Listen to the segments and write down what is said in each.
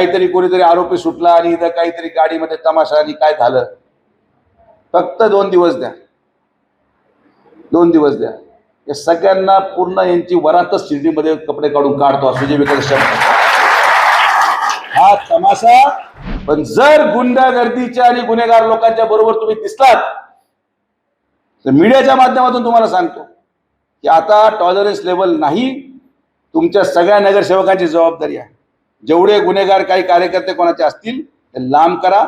काहीतरी कोणीतरी आरोपी सुटला आणि इथं काहीतरी गाडीमध्ये तमाशा आणि काय झालं. फक्त 2 दिवस द्या, 2 दिवस द्या. या सगळ्यांना पूर्ण यांची वरातच शिर्डीमध्ये कपडे काढून काढतो सुजय विकास शब्द हा तमाशा. पण जर गुंडागर्दीच्या आणि गुन्हेगार लोकांच्या बरोबर तुम्ही दिसलात तर मीडियाच्या माध्यमातून तुम्हाला सांगतो की आता टॉलरन्स लेवल नाही. तुमच्या सगळ्या नगरसेवकांची जबाबदारी आहे. जेवढे गुन्हेगार काही कार्यकर्ते कोणाचे असतील ते लांब करा,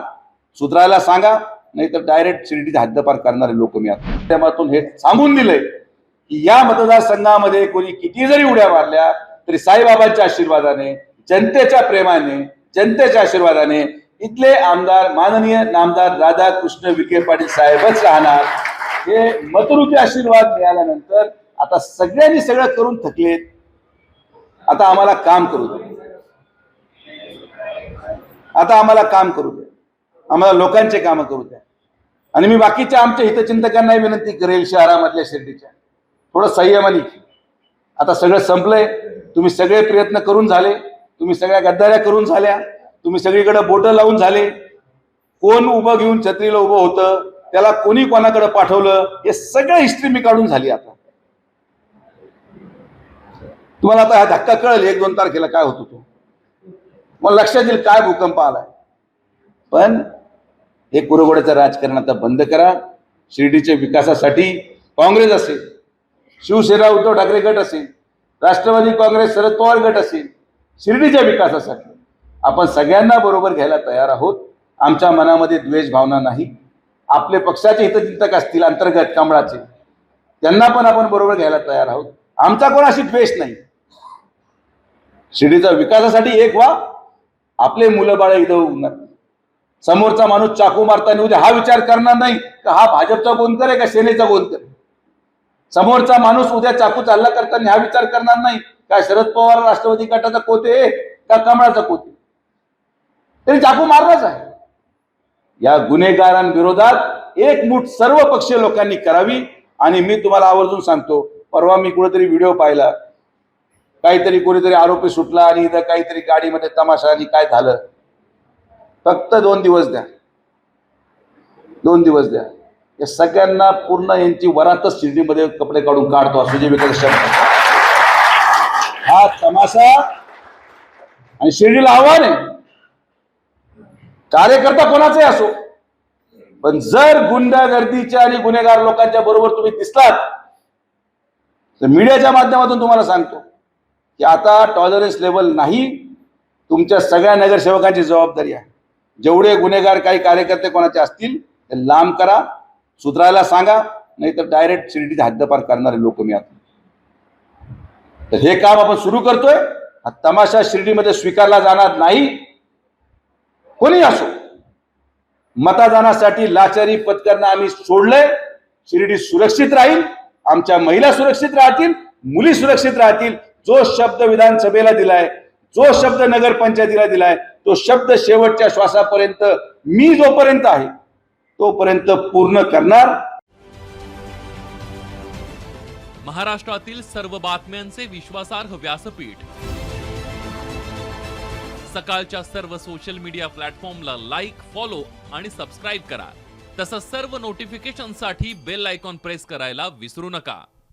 सुधारायला सांगा, नाहीतर डायरेक्ट शिर्डीची हद्दपार करणारे लोक मी आता माध्यमातून हे सांगून दिलंय की या मतदारसंघामध्ये कोणी किती जरी उड्या मारल्या तरी साईबाबांच्या आशीर्वादाने, जनतेच्या प्रेमाने, जनतेच्या आशीर्वादाने इथले आमदार माननीय नामदार राधाकृष्ण विखे पाटील साहेबच राहणार. हे मतरुचे आशीर्वाद मिळाल्यानंतर आता सगळ्यांनी सगळं करून थकलेत. आता आम्हाला काम करू दे, आता आम्हाला काम करू दे, आम्हाला लोकांचे काम करू द्या. आणि मी बाकीच्या आमच्या हितचिंतकांनाही विनंती करेल शहरामधल्या शिर्डीच्या थोडं संयमाने. आता सगळं संपलंय. तुम्ही सगळे प्रयत्न करून झाले, तुम्ही सगळ्या गद्दाऱ्या करून झाल्या, तुम्ही सगळीकडे बोटं लावून झाले. कोण उभं घेऊन छत्रीला उभं होतं, त्याला कोणी कोणाकडे पाठवलं, हे सगळं हिस्ट्री मी काढून झाली. आता तुम्हाला आता हा धक्का कळेल 1-2 तारखेला काय होतो तो. मला लक्षात येईल काय भूकंप आलाय. पण हे कुरघोड्याचं राजकारण आता बंद करा. शिर्डीच्या विकासासाठी काँग्रेस असेल, शिवसेना उद्धव ठाकरे गट असेल, राष्ट्रवादी काँग्रेस शरद पवार गट असेल, शिर्डीच्या विकासासाठी आपण सगळ्यांना बरोबर घ्यायला तयार आहोत. आमच्या मनामध्ये द्वेष भावना नाही. आपले पक्षाचे हितचिंतक असतील अंतर्गत कमळाचे, त्यांना पण आपण बरोबर घ्यायला तयार आहोत. आमचा कोणाशी द्वेष नाही. शिर्डीच्या विकासासाठी एक व्हा. आपले मुलं बाळ इथं उभणार. समोरचा माणूस चाकू मारताना उद्या हा विचार करणार नाही का हा भाजपचा गोंदकर आहे का सेनेचा गोंदकर. समोरचा माणूस उद्या चाकू चालला करताना हा विचार करणार नाही का शरद पवार राष्ट्रवादी गटाचा कोते का कमळाचा कोते. तरी चाकू मारलाच आहे. या गुन्हेगारांविरोधात एकमूठ सर्व पक्षीय लोकांनी करावी. आणि मी तुम्हाला आवर्जून सांगतो, परवा मी कुठेतरी व्हिडिओ पाहिला, काहीतरी कोणीतरी आरोपी सुटला आणि इथं काहीतरी गाडीमध्ये तमाशा आणि काय झालं. फक्त 2 दिवस द्या, 2 दिवस द्या. या सगळ्यांना पूर्ण यांची वरातच शिर्डीमध्ये कपडे काढून काढतो सुजय विकास शब्द हा तमाशा. आणि शिर्डीला आव्हान आहे, कार्यकर्ता कोणाचाही असो, पण जर गुंडागर्दीच्या आणि गुन्हेगार लोकांच्या बरोबर तुम्ही दिसलात तर मीडियाच्या माध्यमातून तुम्हाला सांगतो की आता टॉलरन्स लेवल नाही. तुमच्या सगळ्या नगरसेवकांची जबाबदारी आहे. जेवढे गुन्हेगार काही कार्यकर्ते कोणाचे असतील ते लांब करा, सुधारायला सांगा, नाहीतर डायरेक्ट शिर्डीची हद्दपार करणारे लोक मी आता. तर हे काम आपण सुरू करतोय. हा तमाशा शिर्डीमध्ये स्वीकारला जाणार नाही. कोणी असो, मतदानासाठी लाचारी पत्करणं आम्ही सोडलंय. शिर्डी सुरक्षित राहील, आमच्या महिला सुरक्षित राहतील, मुली सुरक्षित राहतील. जो शब्द विधानसभेला दिलाय, जो शब्द नगरपंचायतीला दिलाय, तो शब्द शेवटच्या श्वासापर्यंत मी जोपर्यंत आहे तोपर्यंत पूर्ण करणार. महाराष्ट्रातील सर्व बातम्यांचे विश्वासार्ह व्यासपीठ, सकाळच्या सर्व सोशल मीडिया प्लॅटफॉर्मला लाईक, फॉलो आणि सबस्क्राईब करा. तसंच सर्व नोटिफिकेशनसाठी बेल आयकॉन प्रेस करायला विसरू नका.